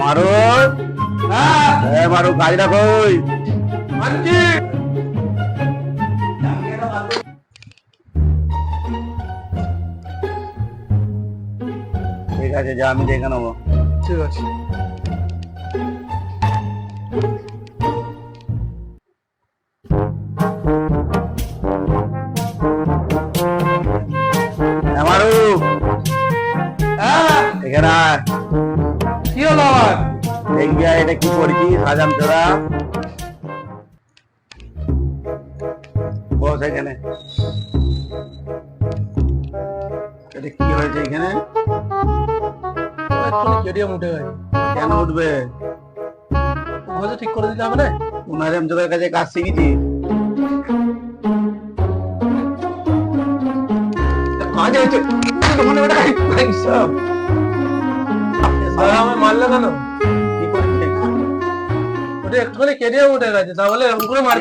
মারো মারো গাড়িটা কই ঠিক আছে যা আমি দেখে নেবো। ঠিক আছে। মারু এখানে কি হলো আবার? এটা কি করছিস সাজাম তোরা? বস এখানে। এটা কি হয়েছে এখানে? কেডিএম উঠে গেছে। কেন উঠবে? ঘরে ঠিক করে দিতে হবে না? উনারাম তোদের কাছে কাজ শিখেছি। কাজ হয়েছে মারলে কেন? কি করছিস? ওটা একটুখানি কেডিএম উঠে গেছে, তাহলে এরকম করে মার